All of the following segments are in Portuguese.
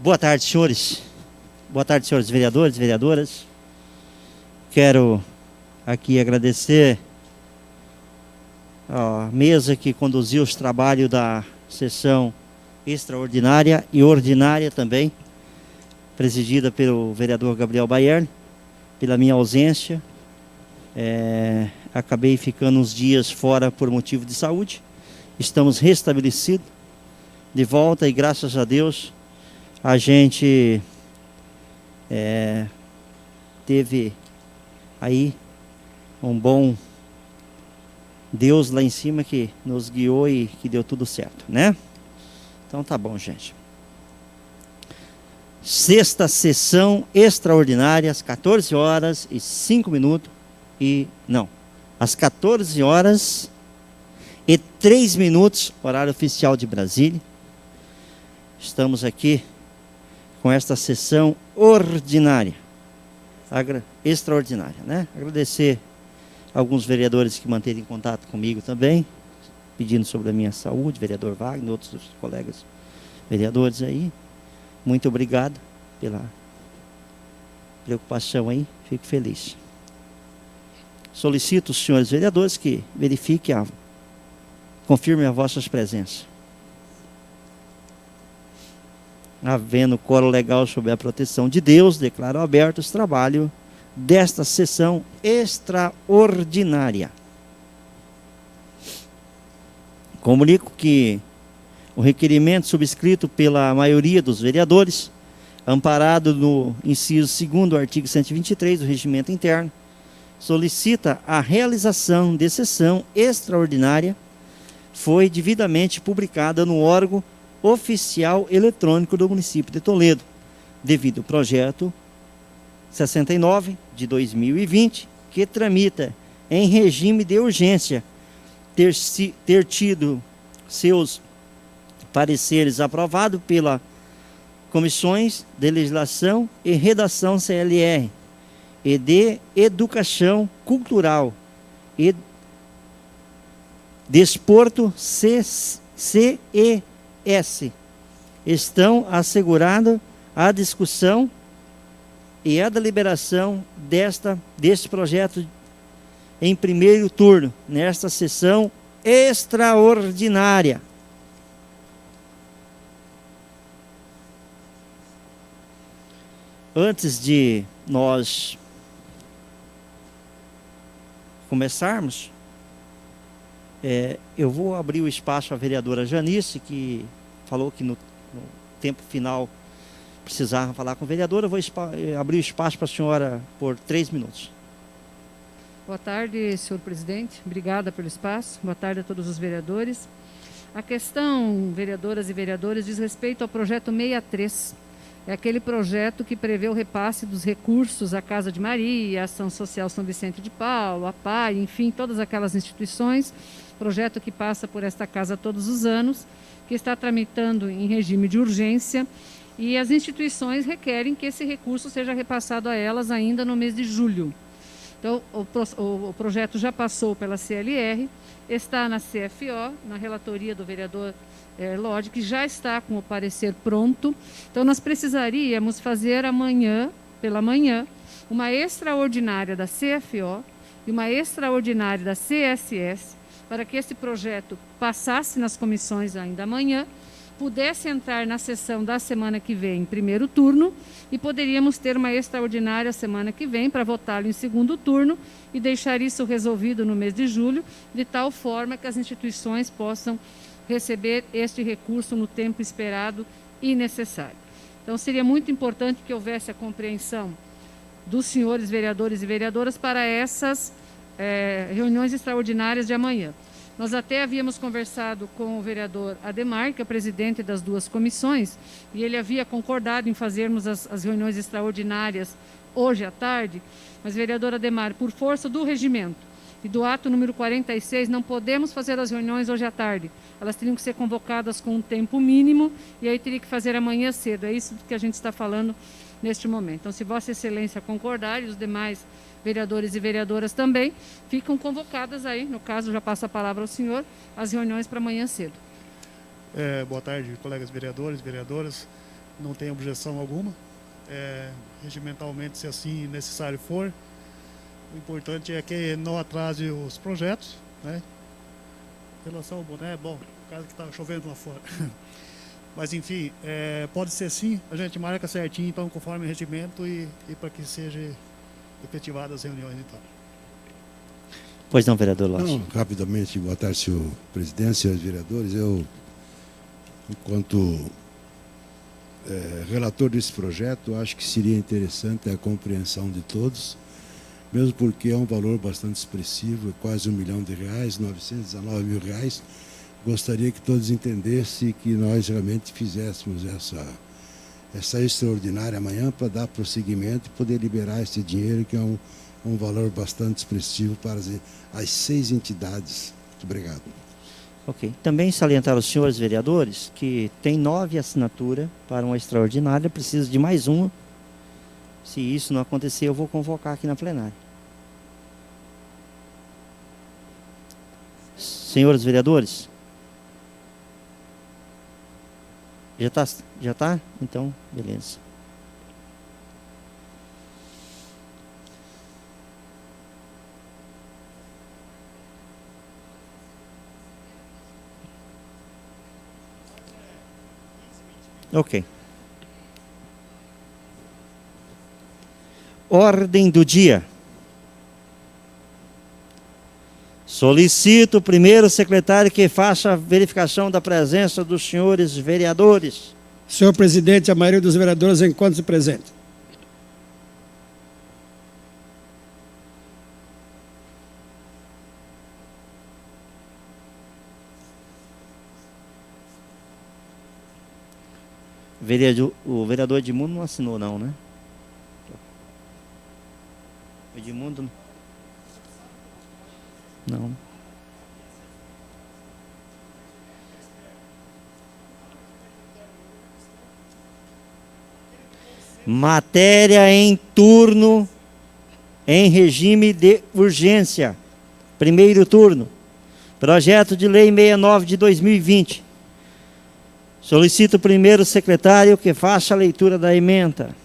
Boa tarde, senhores. Boa tarde, senhores vereadores e vereadoras. Quero aqui agradecer a mesa que conduziu os trabalhos da sessão extraordinária e ordinária também, presidida pelo vereador Gabriel Baierle, pela minha ausência. Acabei ficando uns dias fora por motivo de saúde. Estamos restabelecidos de volta e graças a Deus a gente teve aí um bom Deus lá em cima que nos guiou e que deu tudo certo, né? Então tá bom, gente. Sexta sessão extraordinária, às 14 horas e 5 minutos. Às 14 horas e 3 minutos, horário oficial de Brasília. Estamos aqui com esta sessão ordinária, extraordinária, né? Agradecer alguns vereadores que manterem contato comigo também, pedindo sobre a minha saúde, vereador Wagner, outros colegas vereadores aí. Muito obrigado pela preocupação aí, fico feliz. Solicito os senhores vereadores que verifiquem, confirmem as vossas presenças. Havendo quórum legal sob a proteção de Deus, declaro aberto os trabalhos desta sessão extraordinária. Comunico que o requerimento subscrito pela maioria dos vereadores, amparado no inciso 2º do artigo 123 do Regimento Interno, solicita a realização de sessão extraordinária, foi devidamente publicada no órgão oficial eletrônico do município de Toledo, devido ao projeto 69 de 2020, que tramita em regime de urgência, ter tido seus pareceres aprovados pelas comissões de legislação e redação CLR e de educação cultural e desporto CES. Estão assegurando a discussão e a deliberação deste projeto em primeiro turno, nesta sessão extraordinária. Antes de nós começarmos, eu vou abrir o espaço à vereadora Janice, que falou que no tempo final precisava falar com a vereadora. Eu vou abrir o espaço para a senhora por 3 minutos. Boa tarde, senhor presidente. Obrigada pelo espaço. Boa tarde a todos os vereadores. A questão, vereadoras e vereadores, diz respeito ao projeto 63. É aquele projeto que prevê o repasse dos recursos à Casa de Maria, à Ação Social São Vicente de Paulo, à PAI, enfim, todas aquelas instituições. Projeto que passa por esta casa todos os anos, que está tramitando em regime de urgência, e as instituições requerem que esse recurso seja repassado a elas ainda no mês de julho. Então, o projeto já passou pela CLR, está na CFO, na relatoria do vereador Lodi, que já está com o parecer pronto. Então, nós precisaríamos fazer amanhã, pela manhã, uma extraordinária da CFO e uma extraordinária da CSS, para que esse projeto passasse nas comissões ainda amanhã, pudesse entrar na sessão da semana que vem, em primeiro turno, e poderíamos ter uma extraordinária semana que vem para votá-lo em segundo turno e deixar isso resolvido no mês de julho, de tal forma que as instituições possam receber este recurso no tempo esperado e necessário. Então, seria muito importante que houvesse a compreensão dos senhores vereadores e vereadoras para essas reuniões extraordinárias de amanhã. Nós até havíamos conversado com o vereador Ademar, que é presidente das duas comissões, e ele havia concordado em fazermos as reuniões extraordinárias hoje à tarde, mas, vereador Ademar, por força do regimento e do ato número 46, não podemos fazer as reuniões hoje à tarde. Elas teriam que ser convocadas com um tempo mínimo, e aí teria que fazer amanhã cedo. É isso que a gente está falando neste momento. Então, se Vossa Excelência concordar e os demais vereadores e vereadoras também, ficam convocadas aí, no caso, já passo a palavra ao senhor, as reuniões para amanhã cedo. Boa tarde, colegas vereadores e vereadoras. não tem objeção alguma. Regimentalmente, se assim necessário for. O importante é que não atrase os projetos, né? Em relação ao boné, bom, por causa que está chovendo lá fora. Mas, enfim, pode ser sim, a gente marca certinho, então, conforme o regimento e para que sejam efetivadas as reuniões, então. Pois não, vereador Lopes. Não, rapidamente, boa tarde, senhor presidente, senhores vereadores. Eu, enquanto relator desse projeto, acho que seria interessante a compreensão de todos, mesmo porque é um valor bastante expressivo, é quase R$1 milhão, R$919 mil. Gostaria que todos entendessem que nós realmente fizéssemos essa extraordinária amanhã para dar prosseguimento e poder liberar esse dinheiro, que é um valor bastante expressivo para as 6 entidades. Muito obrigado. Ok. Também salientar aos senhores vereadores que tem 9 assinaturas para uma extraordinária, precisa de mais uma. Se isso não acontecer, eu vou convocar aqui na plenária. Senhores vereadores? Já tá? Então, beleza. Ok. Ordem do dia. Solicito o primeiro secretário que faça a verificação da presença dos senhores vereadores. Senhor presidente, a maioria dos vereadores encontra-se presente. O vereador Edmundo não assinou, não, né? Edmundo não. Matéria em turno em regime de urgência. Primeiro turno. Projeto de Lei 69 de 2020. Solicito o primeiro secretário que faça a leitura da ementa.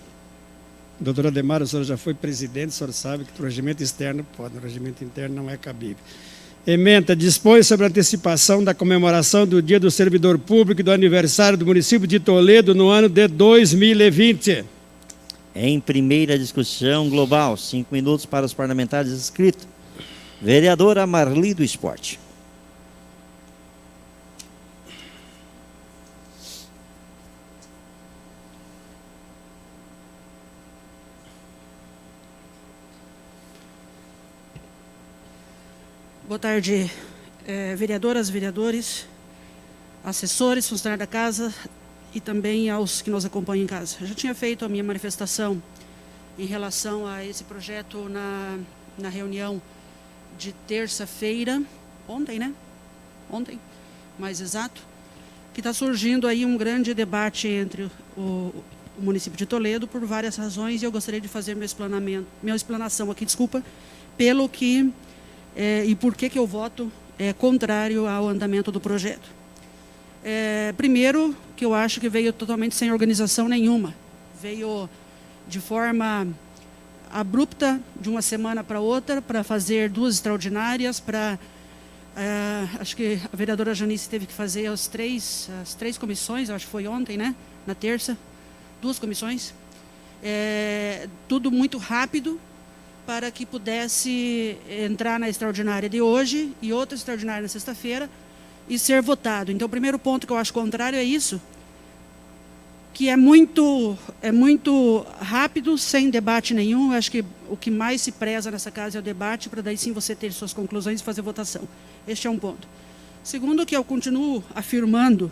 Doutora Ademar, a senhora já foi presidente, a senhora sabe que o regimento externo pode, o regimento interno não é cabível. Ementa, dispõe sobre a antecipação da comemoração do Dia do Servidor Público e do aniversário do município de Toledo no ano de 2020. Em primeira discussão global, 5 minutos para os parlamentares inscritos. Vereadora Marli do Esporte. Boa tarde, vereadoras, vereadores, assessores, funcionários da casa e também aos que nos acompanham em casa. Eu já tinha feito a minha manifestação em relação a esse projeto na reunião de terça-feira, ontem, né? Ontem, mais exato, que está surgindo aí um grande debate entre o município de Toledo por várias razões, e eu gostaria de fazer minha explanação aqui, pelo que e por que eu voto contrário ao andamento do projeto. Primeiro, que eu acho que veio totalmente sem organização nenhuma. Veio de forma abrupta, de uma semana para outra, para fazer 2 extraordinárias, acho que a vereadora Janice teve que fazer as três comissões, acho que foi ontem, né? Na terça, 2 comissões. Tudo muito rápido, para que pudesse entrar na extraordinária de hoje e outra extraordinária na sexta-feira e ser votado. Então, o primeiro ponto que eu acho contrário é isso, que é muito rápido, sem debate nenhum. Eu acho que o que mais se preza nessa casa é o debate, para daí sim você ter suas conclusões e fazer votação. Este é um ponto. Segundo, que eu continuo afirmando,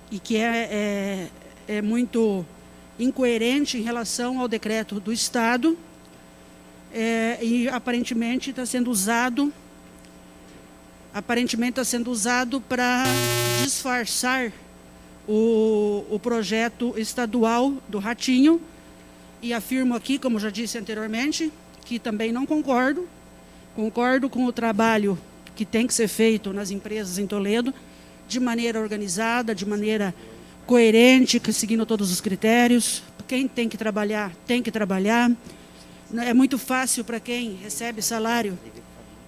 e que é muito incoerente em relação ao decreto do Estado, e aparentemente está sendo usado para disfarçar o projeto estadual do Ratinho, e afirmo aqui, como já disse anteriormente, que também não concordo com o trabalho que tem que ser feito nas empresas em Toledo, de maneira organizada, de maneira coerente, seguindo todos os critérios. Quem tem que trabalhar, tem que trabalhar. É muito fácil para quem recebe salário,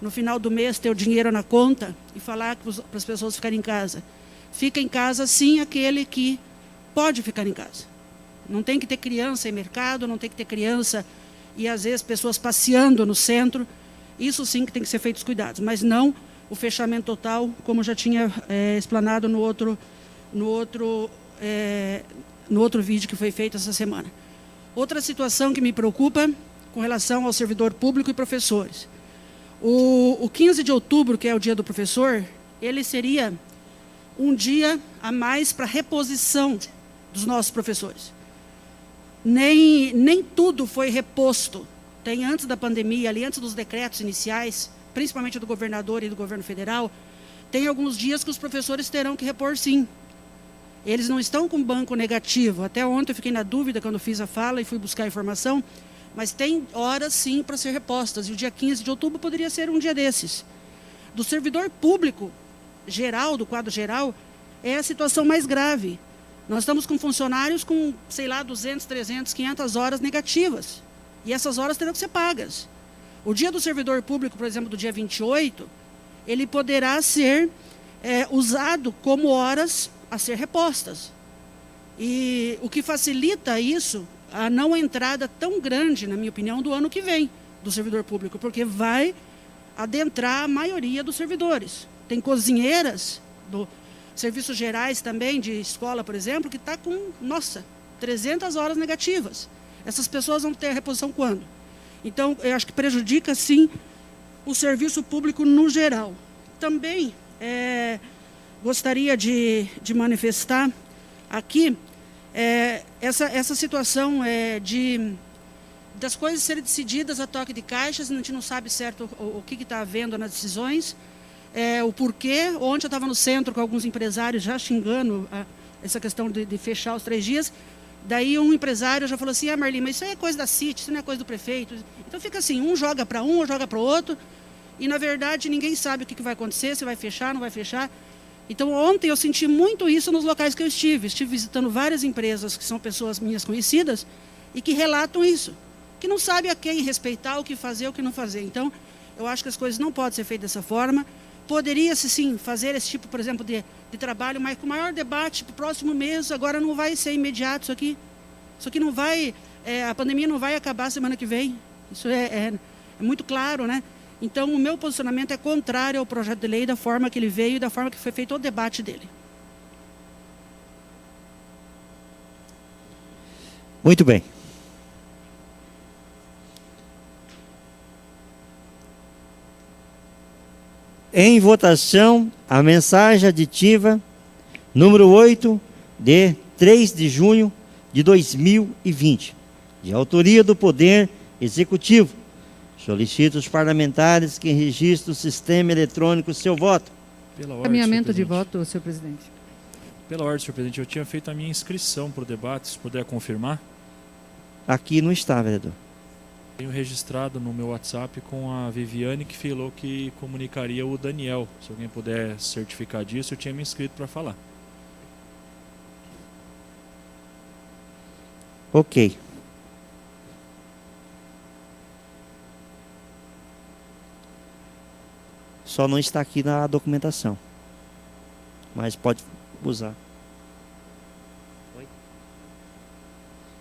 no final do mês, ter o dinheiro na conta e falar para as pessoas ficarem em casa. Fica em casa, sim, aquele que pode ficar em casa. Não tem que ter criança em mercado, não tem que ter criança e, às vezes, pessoas passeando no centro. Isso, sim, que tem que ser feitos cuidados, mas não o fechamento total, como já tinha explanado no outro vídeo que foi feito essa semana. Outra situação que me preocupa com relação ao servidor público e professores. O 15 de outubro, que é o dia do professor, ele seria um dia a mais para reposição dos nossos professores. Nem tudo foi reposto. Tem antes da pandemia, ali antes dos decretos iniciais, principalmente do governador e do governo federal, tem alguns dias que os professores terão que repor, sim. Eles não estão com banco negativo. Até ontem eu fiquei na dúvida quando fiz a fala e fui buscar informação, mas tem horas, sim, para ser repostas. E o dia 15 de outubro poderia ser um dia desses. Do servidor público geral, do quadro geral, é a situação mais grave. Nós estamos com funcionários com, sei lá, 200, 300, 500 horas negativas. E essas horas terão que ser pagas. O dia do servidor público, por exemplo, do dia 28, ele poderá ser usado como horas a ser repostas. E o que facilita isso, a não entrada tão grande, na minha opinião, do ano que vem, do servidor público, porque vai adentrar a maioria dos servidores. Tem cozinheiras do serviços gerais também, de escola, por exemplo, que está com, 300 horas negativas. Essas pessoas vão ter a reposição quando? Então, eu acho que prejudica, sim, o serviço público no geral. Também gostaria de manifestar aqui essa situação das coisas serem decididas a toque de caixas. A gente não sabe certo o que está havendo nas decisões, o porquê. Ontem eu estava no centro com alguns empresários já xingando essa questão de fechar os 3 dias. Daí um empresário já falou assim: Marli, mas isso aí é coisa da CIT, isso não é coisa do prefeito. Então fica assim, um joga para um, joga para o outro, e na verdade ninguém sabe o que vai acontecer, se vai fechar, não vai fechar. Então ontem eu senti muito isso nos locais que eu estive. Estive visitando várias empresas que são pessoas minhas conhecidas e que relatam isso, que não sabe a quem respeitar, o que fazer, o que não fazer. Então eu acho que as coisas não podem ser feitas dessa forma. Poderia-se, sim, fazer esse tipo, por exemplo, de trabalho, mas com maior debate para o próximo mês. Agora não vai ser imediato isso aqui. Isso aqui não vai... a pandemia não vai acabar semana que vem. Isso é muito claro, né? Então, o meu posicionamento é contrário ao projeto de lei, da forma que ele veio e da forma que foi feito o debate dele. Muito bem. Em votação, a mensagem aditiva número 8, de 3 de junho de 2020, de autoria do Poder Executivo. Solicito os parlamentares que registrem o sistema eletrônico seu voto. Pela ordem, caminhamento de voto, senhor presidente. Pela ordem, senhor presidente, eu tinha feito a minha inscrição para o debate, se puder confirmar. Aqui não está, vereador. Tenho registrado no meu WhatsApp com a Viviane, que falou que comunicaria o Daniel. Se alguém puder certificar disso, eu tinha me inscrito para falar. Ok. Só não está aqui na documentação. Mas pode usar. Oi?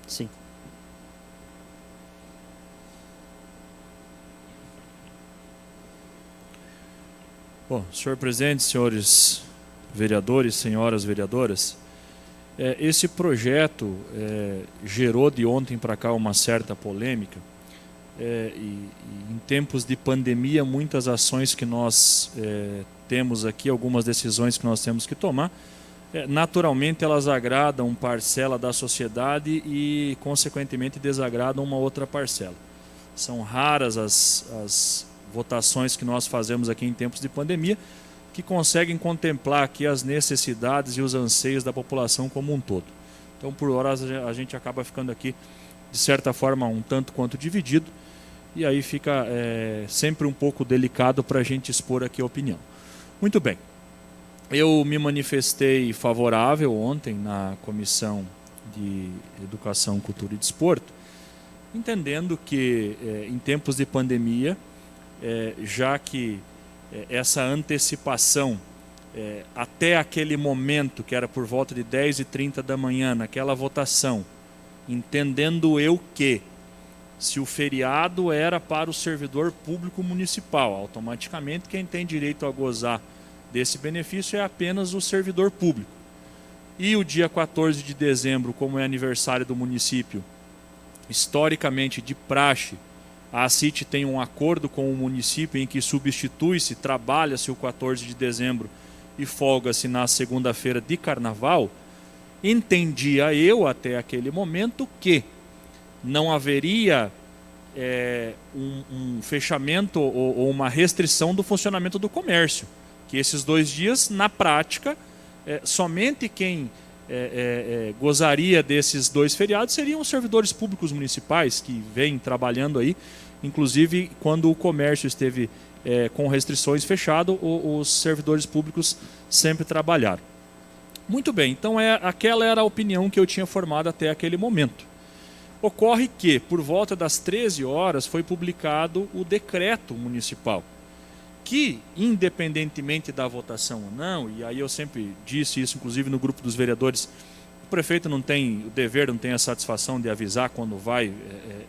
Sim. Bom, senhor presidente, senhores vereadores, senhoras vereadoras, esse projeto gerou de ontem para cá uma certa polêmica. E em tempos de pandemia, muitas ações que nós temos aqui, algumas decisões que nós temos que tomar, naturalmente elas agradam parcela da sociedade e, consequentemente, desagradam uma outra parcela. São raras as votações que nós fazemos aqui em tempos de pandemia que conseguem contemplar aqui as necessidades e os anseios da população como um todo. Então, por horas, a gente acaba ficando aqui, de certa forma, um tanto quanto dividido, e aí fica sempre um pouco delicado para a gente expor aqui a opinião. Muito bem. Eu me manifestei favorável ontem na Comissão de Educação, Cultura e Desporto, entendendo que em tempos de pandemia, já que essa antecipação até aquele momento, que era por volta de 10h30 da manhã, naquela votação, entendendo eu que se o feriado era para o servidor público municipal, automaticamente quem tem direito a gozar desse benefício é apenas o servidor público. E o dia 14 de dezembro, como é aniversário do município, historicamente de praxe, a ACIT tem um acordo com o município em que substitui-se, trabalha-se o 14 de dezembro e folga-se na segunda-feira de carnaval. Entendia eu até aquele momento que não haveria um fechamento ou uma restrição do funcionamento do comércio. Que esses 2 dias, na prática, somente quem gozaria desses 2 feriados seriam os servidores públicos municipais que vêm trabalhando aí, inclusive quando o comércio esteve com restrições fechado, os servidores públicos sempre trabalharam. Muito bem, então aquela era a opinião que eu tinha formado até aquele momento. Ocorre que, por volta das 13 horas, foi publicado o decreto municipal, que, independentemente da votação ou não, e aí eu sempre disse isso, inclusive no grupo dos vereadores, o prefeito não tem o dever, não tem a satisfação de avisar quando vai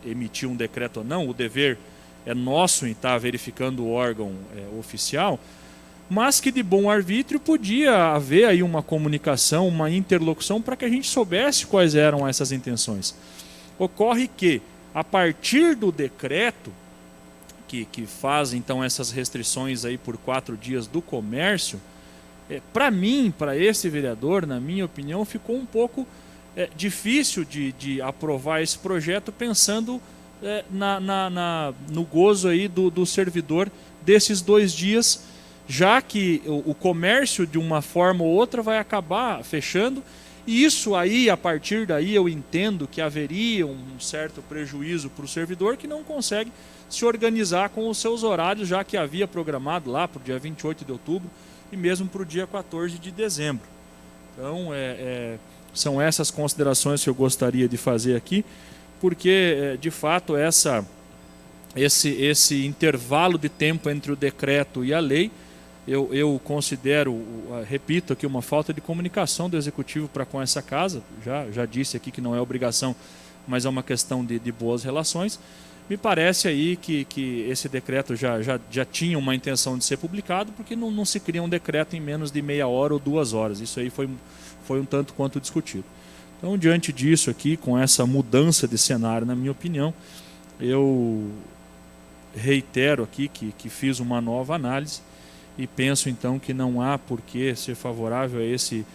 emitir um decreto ou não, o dever é nosso em estar verificando o órgão oficial, mas que de bom arbítrio podia haver aí uma comunicação, uma interlocução para que a gente soubesse quais eram essas intenções. Ocorre que, a partir do decreto, que faz então essas restrições aí por 4 dias do comércio, para mim, para esse vereador, na minha opinião, ficou um pouco difícil de aprovar esse projeto pensando no gozo aí do servidor desses 2 dias, já que o comércio de uma forma ou outra vai acabar fechando, e isso aí, a partir daí, eu entendo que haveria um certo prejuízo para o servidor que não consegue se organizar com os seus horários, já que havia programado lá para o dia 28 de outubro e mesmo para o dia 14 de dezembro. Então, são essas considerações que eu gostaria de fazer aqui, porque, de fato, esse intervalo de tempo entre o decreto e a lei, eu considero, repito aqui, uma falta de comunicação do Executivo para com essa casa. Já disse aqui que não é obrigação, mas é uma questão de boas relações. Me parece aí que esse decreto já tinha uma intenção de ser publicado, porque não se cria um decreto em menos de meia hora ou 2 horas. Isso aí foi um tanto quanto discutido. Então, diante disso aqui, com essa mudança de cenário, na minha opinião, eu reitero aqui que fiz uma nova análise e penso então que não há por que ser favorável a esse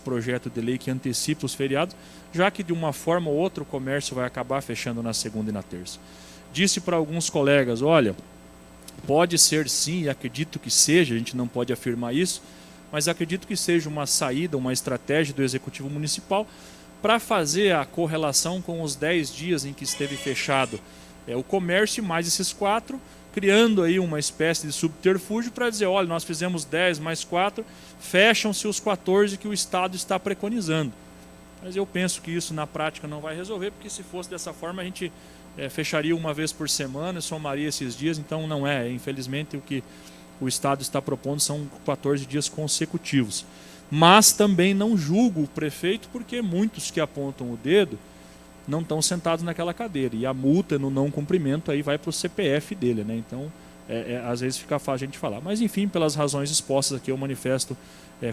projeto de lei que antecipa os feriados, já que de uma forma ou outra o comércio vai acabar fechando na segunda e na terça. Disse para alguns colegas, olha, pode ser sim, e acredito que seja, a gente não pode afirmar isso, mas acredito que seja uma saída, uma estratégia do Executivo Municipal para fazer a correlação com os 10 dias em que esteve fechado o comércio e mais esses 4, criando aí uma espécie de subterfúgio para dizer, olha, nós fizemos 10 mais 4, fecham-se os 14 que o Estado está preconizando. Mas eu penso que isso na prática não vai resolver, porque se fosse dessa forma a gente fecharia uma vez por semana, somaria esses dias, então não é. Infelizmente o que o Estado está propondo são 14 dias consecutivos. Mas também não julgo o prefeito, porque muitos que apontam o dedo não estão sentados naquela cadeira. E a multa no não cumprimento aí vai para o CPF dele, né? Então, às vezes fica fácil a gente falar. Mas, enfim, pelas razões expostas aqui, eu manifesto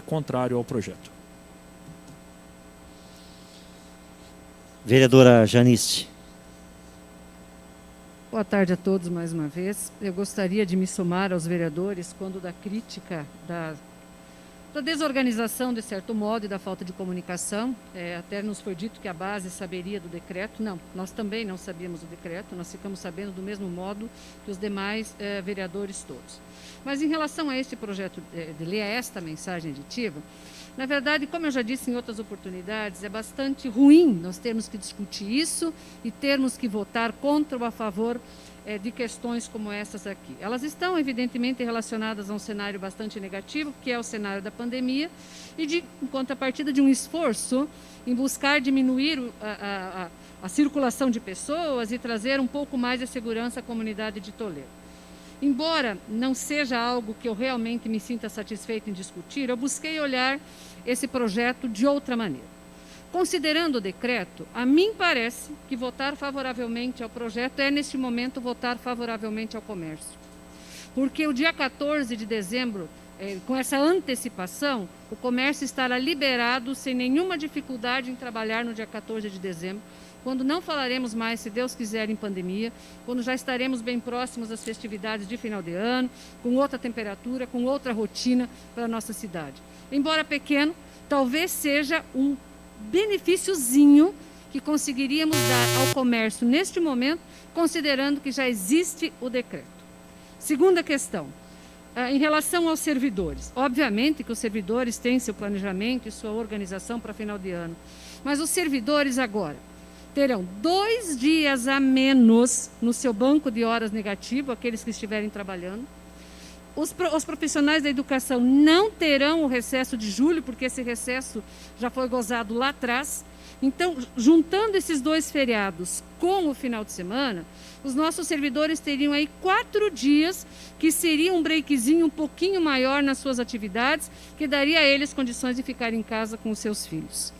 contrário ao projeto. Vereadora Janice. Boa tarde a todos mais uma vez. Eu gostaria de me somar aos vereadores quando da crítica da desorganização, de certo modo, e da falta de comunicação. Até nos foi dito que a base saberia do decreto. Não, nós também não sabíamos do decreto, nós ficamos sabendo do mesmo modo que os demais vereadores todos. Mas em relação a este projeto de lei, a esta mensagem aditiva, na verdade, como eu já disse em outras oportunidades, é bastante ruim nós termos que discutir isso e termos que votar contra ou a favor de questões como essas aqui. Elas estão, evidentemente, relacionadas a um cenário bastante negativo, que é o cenário da pandemia, e em contrapartida de um esforço em buscar diminuir a circulação de pessoas e trazer um pouco mais de segurança à comunidade de Toledo. Embora não seja algo que eu realmente me sinta satisfeito em discutir, eu busquei olhar esse projeto de outra maneira. Considerando o decreto, a mim parece que votar favoravelmente ao projeto é, neste momento, votar favoravelmente ao comércio. Porque o dia 14 de dezembro, com essa antecipação, o comércio estará liberado sem nenhuma dificuldade em trabalhar no dia 14 de dezembro, quando não falaremos mais, se Deus quiser, em pandemia, quando já estaremos bem próximos das festividades de final de ano, com outra temperatura, com outra rotina para a nossa cidade. Embora pequeno, talvez seja um benefíciozinho que conseguiríamos dar ao comércio neste momento, considerando que já existe o decreto. Segunda questão, em relação aos servidores. Obviamente que os servidores têm seu planejamento e sua organização para final de ano, mas os servidores agora terão 2 dias a menos no seu banco de horas negativo, aqueles que estiverem trabalhando. Os profissionais da educação não terão o recesso de julho, porque esse recesso já foi gozado lá atrás. Então, juntando esses 2 feriados com o final de semana, os nossos servidores teriam aí 4 dias, que seria um breakzinho um pouquinho maior nas suas atividades, que daria a eles condições de ficar em casa com os seus filhos.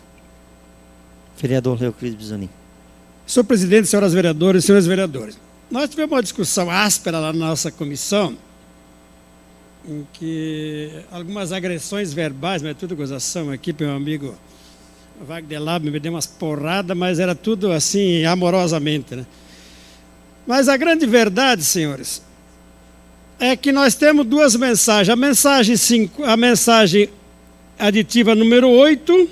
Vereador Leoclides Bisonin. Senhor presidente, senhoras vereadoras e senhores vereadores, nós tivemos uma discussão áspera lá na nossa comissão, em que algumas agressões verbais, mas é tudo gozação aqui, meu amigo Wagner Lab me deu umas porradas, mas era tudo assim, amorosamente, né? Mas a grande verdade, senhores, é que nós temos 2 mensagens. A mensagem aditiva número 8,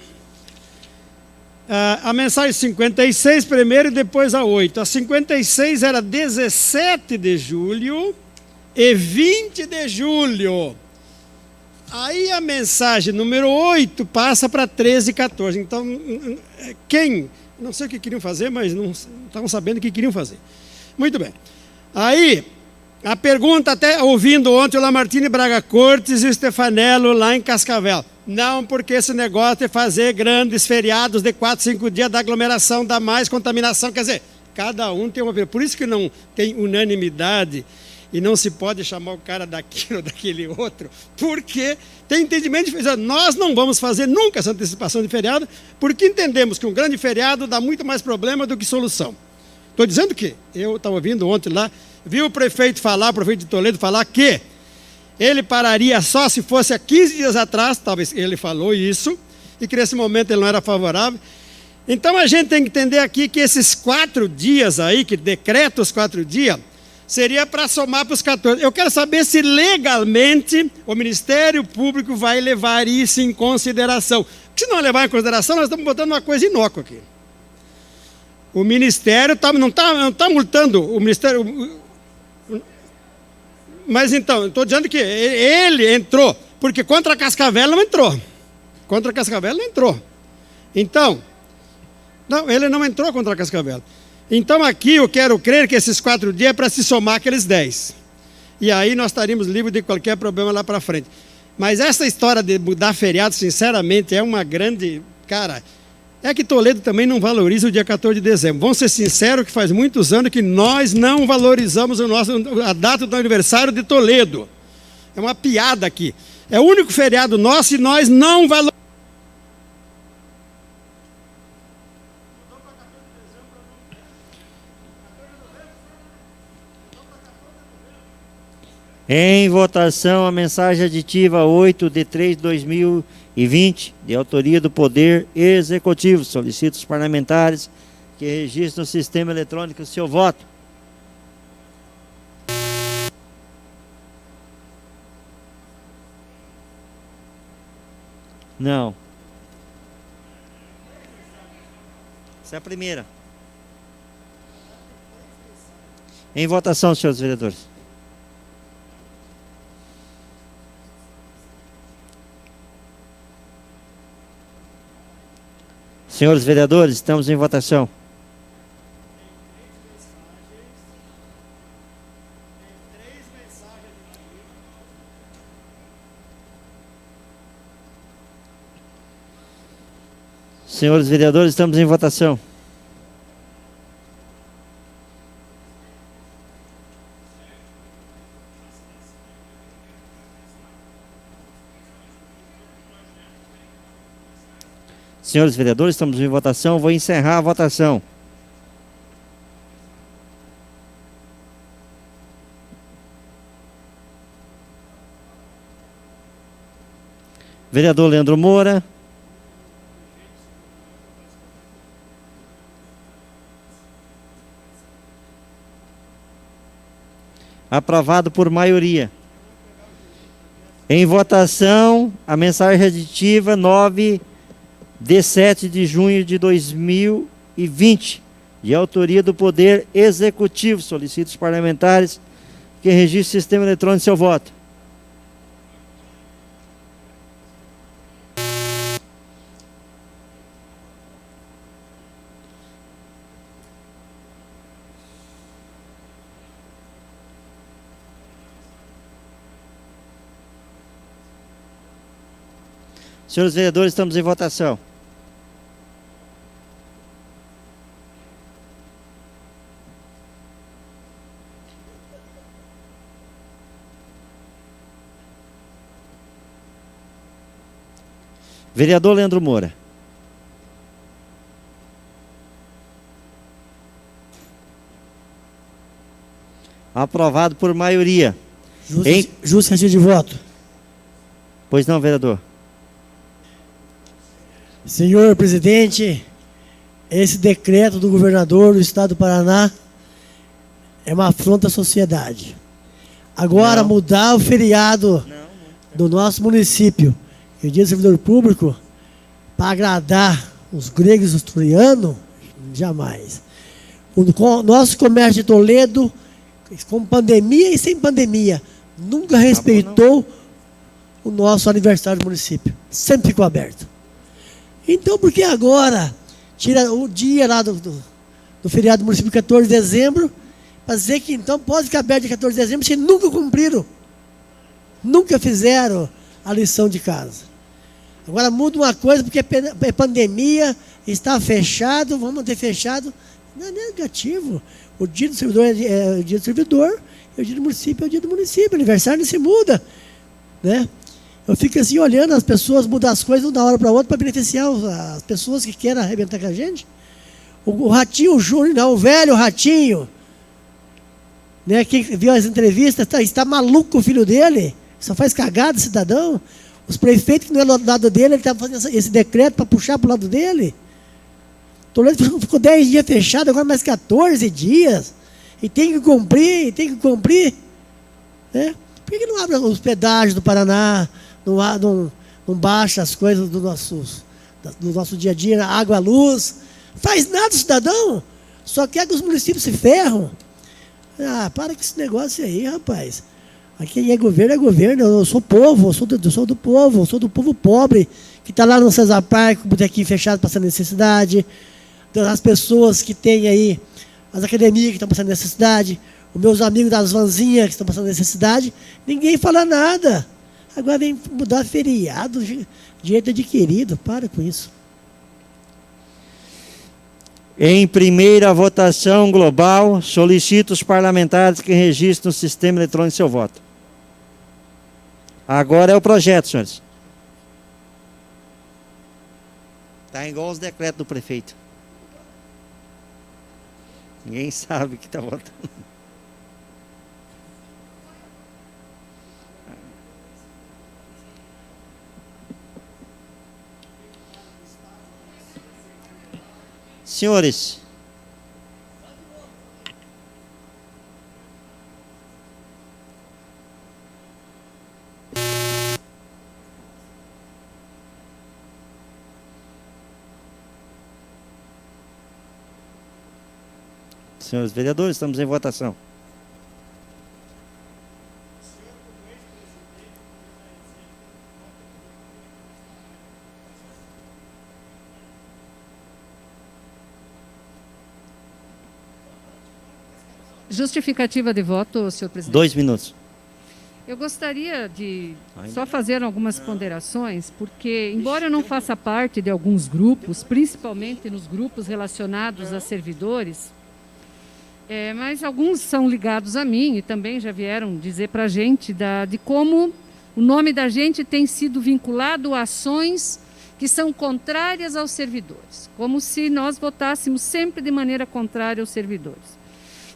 a mensagem 56 primeiro e depois a 8. A 56 era 17 de julho e 20 de julho. Aí a mensagem número 8 passa para 13 e 14. Então, não sei o que queriam fazer, mas não estavam sabendo o que queriam fazer. Muito bem. Aí, a pergunta, até ouvindo ontem o Lamartine Braga Cortes e o Stefanello lá em Cascavel. Não, porque esse negócio de fazer grandes feriados de 4, 5 dias da aglomeração dá mais contaminação. Quer dizer, cada um tem uma... Por isso que não tem unanimidade e não se pode chamar o cara daquilo ou daquele outro, porque tem entendimento de... Nós não vamos fazer nunca essa antecipação de feriado, porque entendemos que um grande feriado dá muito mais problema do que solução. Estou dizendo que eu estava ouvindo ontem lá, vi o prefeito de Toledo falar que ele pararia só se fosse há 15 dias atrás, talvez ele falou isso, e que nesse momento ele não era favorável. Então a gente tem que entender aqui que esses 4 dias aí, que decreta os 4 dias, seria para somar para os 14. Eu quero saber se legalmente o Ministério Público vai levar isso em consideração. Porque se não levar em consideração, nós estamos botando uma coisa inócua aqui. O Ministério não está multando o Ministério... Mas então, estou dizendo que ele entrou, porque contra a Cascavel não entrou. Contra a Cascavel não entrou. Então, não, ele não entrou contra a Cascavel. Então aqui eu quero crer que esses 4 dias é para se somar aqueles 10. E aí nós estaríamos livres de qualquer problema lá para frente. Mas essa história de mudar feriado, sinceramente, é uma grande... Cara, é que Toledo também não valoriza o dia 14 de dezembro. Vamos ser sinceros que faz muitos anos que nós não valorizamos a data do aniversário de Toledo. É uma piada aqui. É o único feriado nosso e nós não valorizamos. Em votação, a mensagem aditiva 8 de 3 de 2020, de autoria do Poder Executivo. Solicito os parlamentares que registrem no sistema eletrônico o seu voto. Não. Essa é a primeira. Em votação, senhores vereadores. Senhores vereadores, estamos em votação. Senhores vereadores, estamos em votação. Senhores vereadores, estamos em votação. Vou encerrar a votação. Vereador Leandro Moura. Aprovado por maioria. Em votação, a mensagem aditiva 9 de 7 de junho de 2020, de autoria do Poder Executivo. Solicito os parlamentares que registrem o sistema eletrônico de seu voto. Senhores vereadores, estamos em votação. Vereador Leandro Moura. Aprovado por maioria. Justo sentido de voto. Pois não, vereador. Senhor presidente, esse decreto do governador do estado do Paraná é uma afronta à sociedade. Agora, Não. mudar o feriado do nosso município e o dia do servidor público para agradar os gregos e os troianos, jamais. O nosso comércio de Toledo, com pandemia e sem pandemia, nunca respeitou o nosso aniversário do município. Sempre ficou aberto. Então, por que agora tira o dia lá do feriado do município, 14 de dezembro, para dizer que então pode ficar aberto dia 14 de dezembro, se nunca cumpriram, nunca fizeram a lição de casa. Agora muda uma coisa, porque é pandemia, está fechado, vamos manter fechado. Não é negativo. O dia do servidor é o dia do servidor, e o dia do município é o dia do município. O aniversário não se muda, né? Eu fico assim olhando as pessoas mudar as coisas de uma hora para outra para beneficiar as pessoas que querem arrebentar com a gente. O Ratinho Júnior, não, o velho Ratinho, né, que viu as entrevistas, está maluco o filho dele, só faz cagada, cidadão. Os prefeitos que não é do lado dele, ele está fazendo esse decreto para puxar para o lado dele. Toledo ficou 10 dias fechado, agora mais 14 dias. E tem que cumprir, né? Por que não abre os pedágios do Paraná? Não baixa as coisas do nosso dia a dia, água, luz. Faz nada, cidadão. Só quer que os municípios se ferram. Ah, para com esse negócio aí, rapaz. Aqui é governo. Eu sou povo, eu sou do povo, eu sou do povo pobre, que está lá no César Parque, com o botequinho fechado, passando necessidade. Das pessoas que têm aí, as academias que estão passando necessidade, os meus amigos das vanzinhas que estão passando necessidade. Ninguém fala nada. Agora vem mudar feriado, direito adquirido. Para com isso. Em primeira votação global, solicito os parlamentares que registrem no sistema eletrônico seu voto. Agora é o projeto, senhores. Está igual os decretos do prefeito. Ninguém sabe o que está votando. Senhores, senhores vereadores, estamos em votação. Justificativa de voto, senhor presidente. 2 minutos. Eu gostaria de só fazer algumas ponderações, porque, embora eu não faça parte de alguns grupos, principalmente nos grupos relacionados a servidores, mas alguns são ligados a mim e também já vieram dizer para a gente de como o nome da gente tem sido vinculado a ações que são contrárias aos servidores, como se nós votássemos sempre de maneira contrária aos servidores.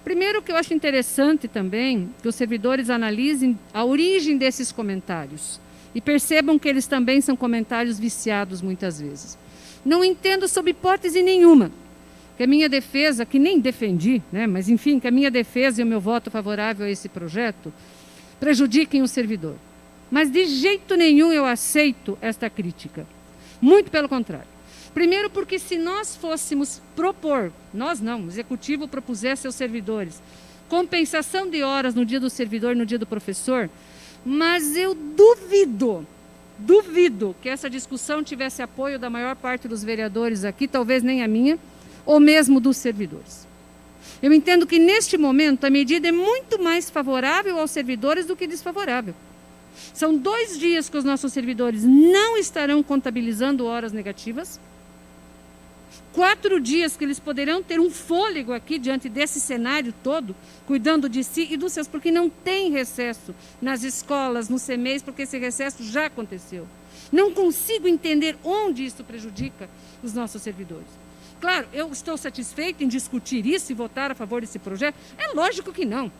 Primeiro, que eu acho interessante também que os servidores analisem a origem desses comentários e percebam que eles também são comentários viciados muitas vezes. Não entendo sob hipótese nenhuma que a minha defesa, que nem defendi, né, mas enfim, que a minha defesa e o meu voto favorável a esse projeto prejudiquem o servidor. Mas de jeito nenhum eu aceito esta crítica. Muito pelo contrário. Primeiro porque se nós fôssemos propor, nós não, o executivo propusesse aos servidores compensação de horas no dia do servidor e no dia do professor, mas eu duvido que essa discussão tivesse apoio da maior parte dos vereadores aqui, talvez nem a minha, ou mesmo dos servidores. Eu entendo que neste momento a medida é muito mais favorável aos servidores do que desfavorável. São 2 dias que os nossos servidores não estarão contabilizando horas negativas, 4 dias que eles poderão ter um fôlego aqui diante desse cenário todo, cuidando de si e dos seus, porque não tem recesso nas escolas, nos CMEs, porque esse recesso já aconteceu. Não consigo entender onde isso prejudica os nossos servidores. Claro, eu estou satisfeito em discutir isso e votar a favor desse projeto? É lógico que não.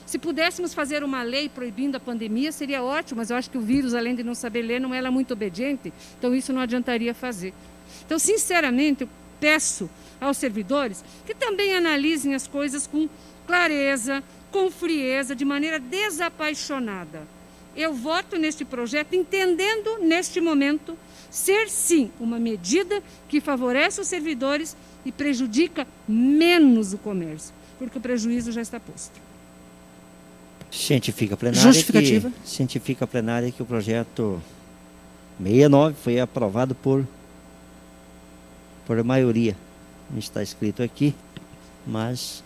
Se pudéssemos fazer uma lei proibindo a pandemia, seria ótimo, mas eu acho que o vírus, além de não saber ler, não é muito obediente, então isso não adiantaria fazer. Então, sinceramente, eu peço aos servidores que também analisem as coisas com clareza, com frieza, de maneira desapaixonada. Eu voto neste projeto entendendo, neste momento, ser sim uma medida que favorece os servidores e prejudica menos o comércio, porque o prejuízo já está posto. Cientifica Justificativa. Cientifica a plenária que o projeto 69 foi aprovado por maioria. Não está escrito aqui, mas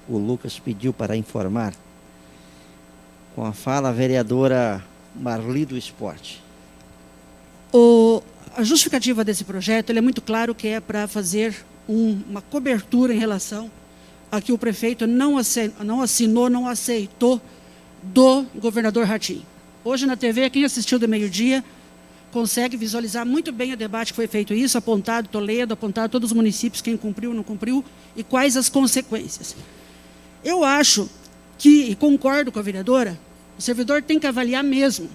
o Lucas pediu para informar. Com a fala, a vereadora Marli do Esporte. A justificativa desse projeto ele é muito claro que é para fazer uma cobertura em relação a que o prefeito não assinou, não aceitou do governador Ratinho. Hoje na TV, quem assistiu do meio-dia consegue visualizar muito bem o debate que foi feito isso, apontado Toledo, apontado todos os municípios, quem cumpriu, não cumpriu, e quais as consequências. Eu acho que, e concordo com a vereadora, o servidor tem que avaliar mesmo.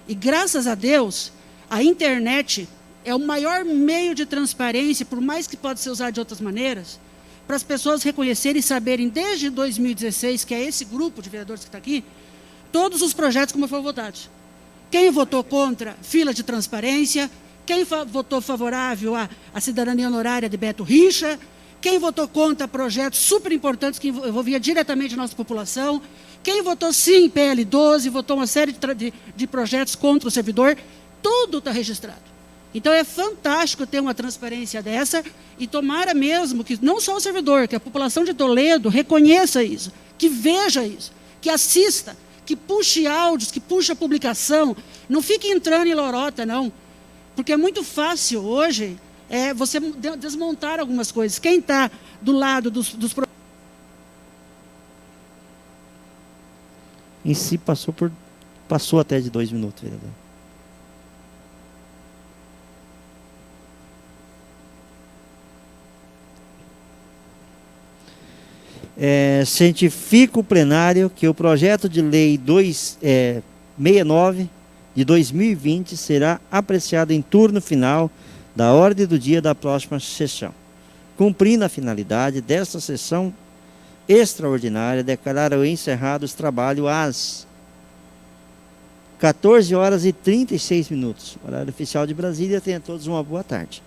E graças a Deus, a internet é o maior meio de transparência, por mais que pode ser usado de outras maneiras, para as pessoas reconhecerem e saberem, desde 2016, que é esse grupo de vereadores que está aqui, todos os projetos como foram votados. Quem votou contra, fila de transparência. Quem votou favorável à cidadania honorária de Beto Richa. Quem votou contra projetos super importantes que envolviam diretamente a nossa população. Quem votou sim PL 12, votou uma série de projetos contra o servidor. Tudo está registrado. Então é fantástico ter uma transparência dessa e tomara mesmo que não só o servidor, que a população de Toledo reconheça isso, que veja isso, que assista, que puxe áudios, que puxe a publicação, não fique entrando em lorota, não. Porque é muito fácil hoje você desmontar algumas coisas. Quem está do lado dos Em si passou até de 2 minutos, vereador. Cientifica o plenário que o projeto de lei 69 de 2020 será apreciado em turno final da ordem do dia da próxima sessão. Cumprindo a finalidade desta sessão extraordinária, declaro encerrado os trabalhos às 14h36. Horário oficial de Brasília. Tenham todos uma boa tarde.